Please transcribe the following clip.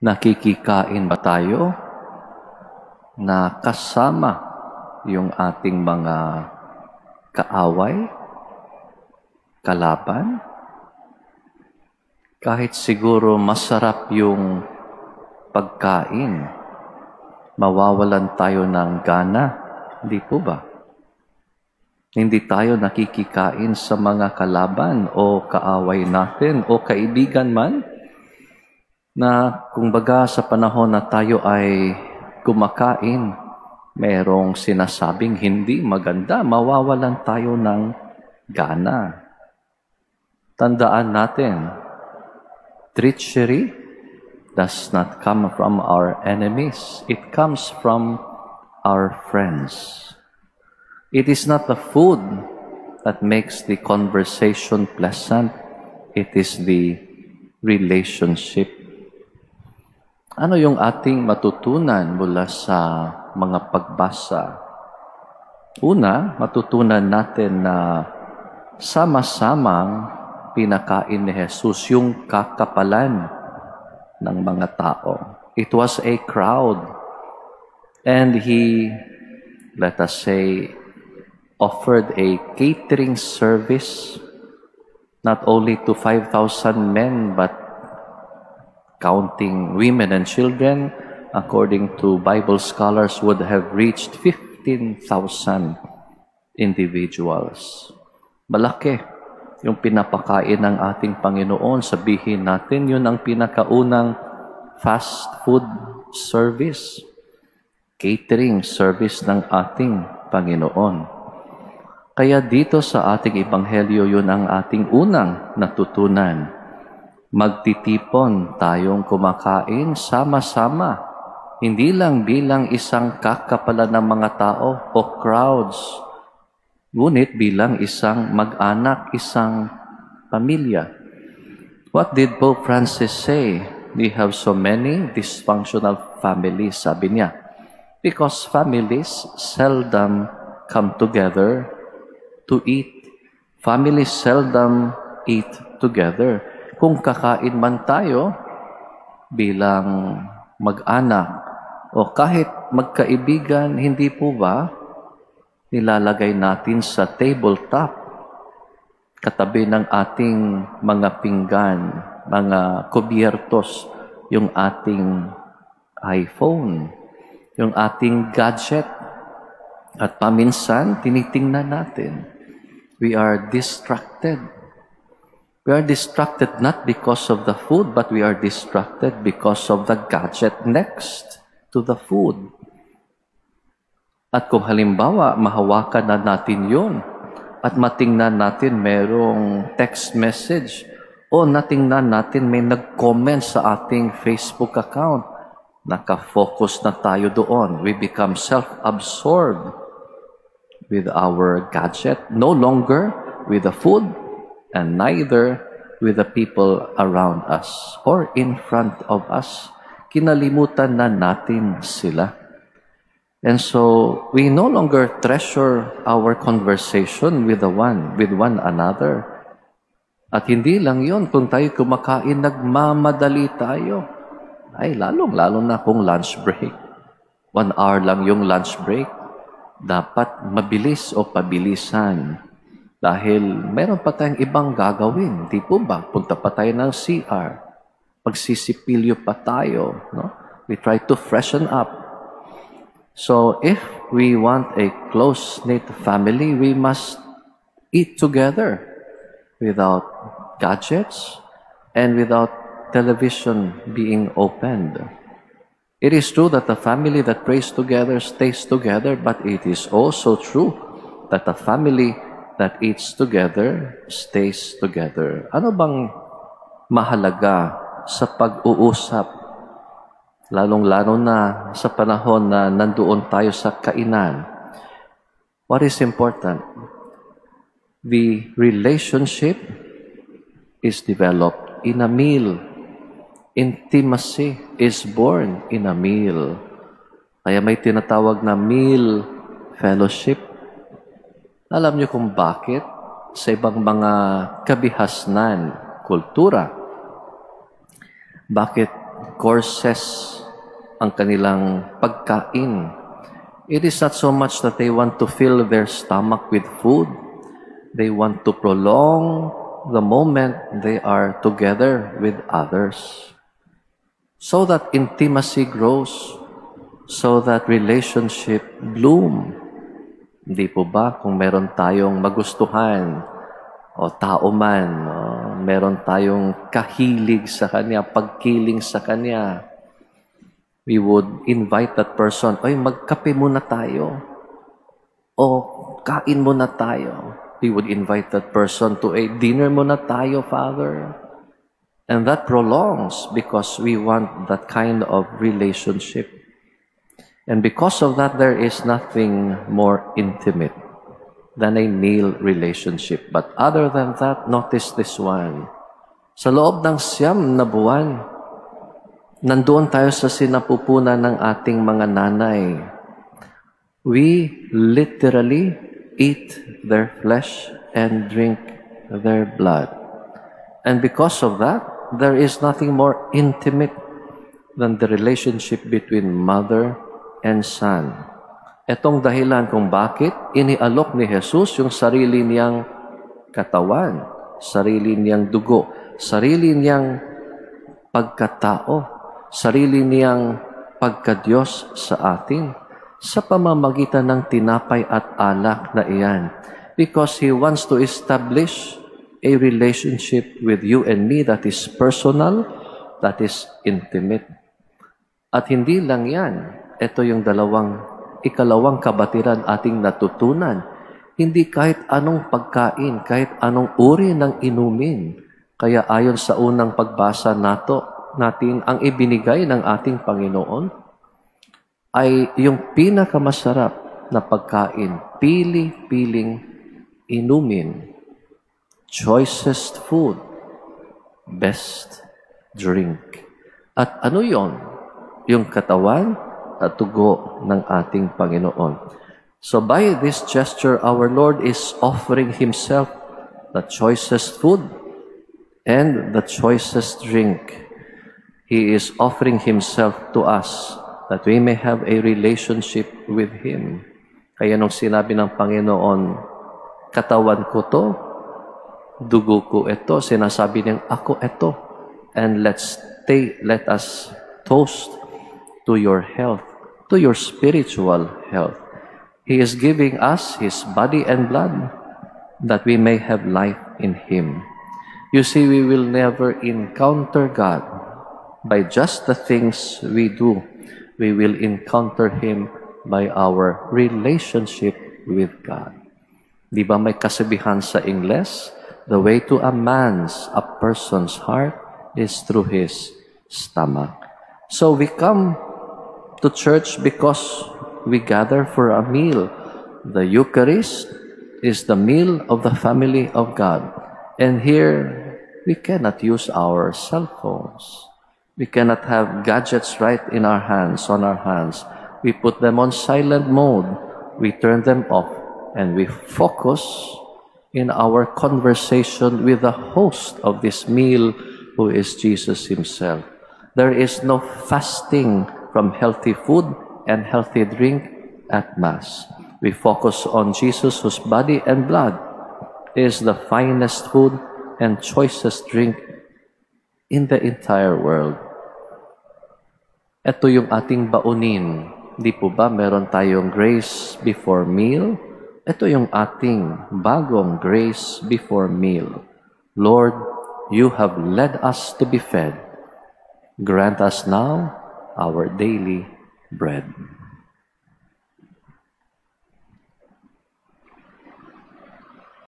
Nakikikain ba tayo na kasama yung ating mga kaaway, kalaban? Kahit siguro masarap yung pagkain, mawawalan tayo ng gana, hindi po ba? Hindi tayo nakikikain sa mga kalaban o kaaway natin o kaibigan man, na kumbaga sa panahon na tayo ay kumakain, merong sinasabing hindi maganda, mawawalan tayo ng gana. Tandaan natin, treachery does not come from our enemies. It comes from our friends. It is not the food that makes the conversation pleasant. It is the relationship. Ano yung ating matutunan mula sa mga pagbasa? Una, matutunan natin na sama-samang pinakain ni Jesus yung kakapalan ng mga tao. It was a crowd. And He, let us say, offered a catering service not only to 5,000 men, but counting women and children, according to Bible scholars, would have reached 15,000 individuals. Malaki yung pinapakain ng ating Panginoon. Sabihin natin, yun ang pinakaunang fast food service, catering service ng ating Panginoon. Kaya dito sa ating Ebanghelyo, yun ang ating unang natutunan. Magtitipon tayong kumakain sama-sama, hindi lang bilang isang kakapalan ng mga tao o crowds, ngunit bilang isang mag-anak, isang pamilya. What did Pope Francis say? We have so many dysfunctional families, sabi niya. Because families seldom come together to eat. Families seldom eat together. Kung kakain man tayo bilang mag-anak o kahit magkaibigan, hindi po ba nilalagay natin sa tabletop katabi ng ating mga pinggan, mga kubyertos, yung ating iPhone, yung ating gadget, at paminsan tinitingnan natin. We are distracted. We are distracted not because of the food, but we are distracted because of the gadget next to the food. At kung halimbawa, mahawakan na natin yun, at matingnan natin merong text message, o natingnan natin may nag-comment sa ating Facebook account, nakafocus na tayo doon. We become self-absorbed with our gadget, no longer with the food, and neither with the people around us or in front of us. Kinalimutan na natin sila. And so, we no longer treasure our conversation with one another. At hindi lang yon, kung tayo kumakain, nagmamadali tayo. Ay, lalo na kung lunch break. 1 hour lang yung lunch break. Dapat mabilis o pabilisan. Dahil meron pa tayong ibang gagawin. Di po ba? Punta pa tayo ng CR. Pagsisipilyo pa tayo. No? We try to freshen up. So, if we want a close-knit family, we must eat together without gadgets and without television being opened. It is true that a family that prays together stays together, but it is also true that a family that eats together stays together. Ano bang mahalaga sa pag-uusap? Lalong-lalo na sa panahon na nandoon tayo sa kainan. What is important? The relationship is developed in a meal. Intimacy is born in a meal. Kaya may tinatawag na meal fellowship. Alam niyo kung bakit? Sa ibang mga kabihasnan, kultura, bakit courses ang kanilang pagkain. It is not so much that they want to fill their stomach with food. They want to prolong the moment they are together with others, so that intimacy grows, so that relationship bloom. Hindi po ba kung meron tayong magustuhan o tao man, o meron tayong kahilig sa kanya, pagkiling sa kanya, we would invite that person, "Oy, magkape muna tayo," o "Kain muna tayo." We would invite that person to a dinner muna tayo, Father. And that prolongs because we want that kind of relationship. And because of that, there is nothing more intimate than a meal relationship. But other than that, notice this one. Sa loob ng 9 na buwan, nandoon tayo sa sinapupunan ng ating mga nanay. We literally eat their flesh and drink their blood. And because of that, there is nothing more intimate than the relationship between mother and son. Etong dahilan kung bakit inialok ni Jesus yung sarili niyang katawan, sarili niyang dugo, sarili niyang pagkatao, sarili niyang pagkadiyos sa atin sa pamamagitan ng tinapay at alak na iyan. Because He wants to establish a relationship with you and me that is personal, that is intimate. At hindi lang yan. Ito yung ikalawang kabatiran ating natutunan. Hindi kahit anong pagkain, kahit anong uri ng inumin. Kaya ayon sa unang pagbasa natin, ang ibinigay ng ating Panginoon ay yung pinakamasarap na pagkain, pili-piling inumin, choicest food, best drink. At ano yon? Yung katawan at dugo ng ating Panginoon. So by this gesture, our Lord is offering Himself the choicest food and the choicest drink. He is offering Himself to us that we may have a relationship with Him. Kaya nung sinabi ng Panginoon, katawan ko to, dugo ko ito, sinasabi niyang ako ito. And let us toast to your health, to your spiritual health. He is giving us His body and blood that we may have life in Him. You see, we will never encounter God by just the things we do. We will encounter Him by our relationship with God. Di ba may kasabihan sa Ingles? The way to a person's heart is through his stomach. So we come to church because we gather for a meal. The Eucharist is the meal of the family of God. And here, we cannot use our cell phones. We cannot have gadgets right in our hands, on our hands. We put them on silent mode. We turn them off. And we focus in our conversation with the host of this meal, who is Jesus Himself. There is no fasting from healthy food and healthy drink at Mass. We focus on Jesus, whose body and blood is the finest food and choicest drink in the entire world. Ito yung ating baunin. Di po ba meron tayong grace before meal? Ito yung ating bagong grace before meal. Lord, You have led us to be fed. Grant us now our daily bread.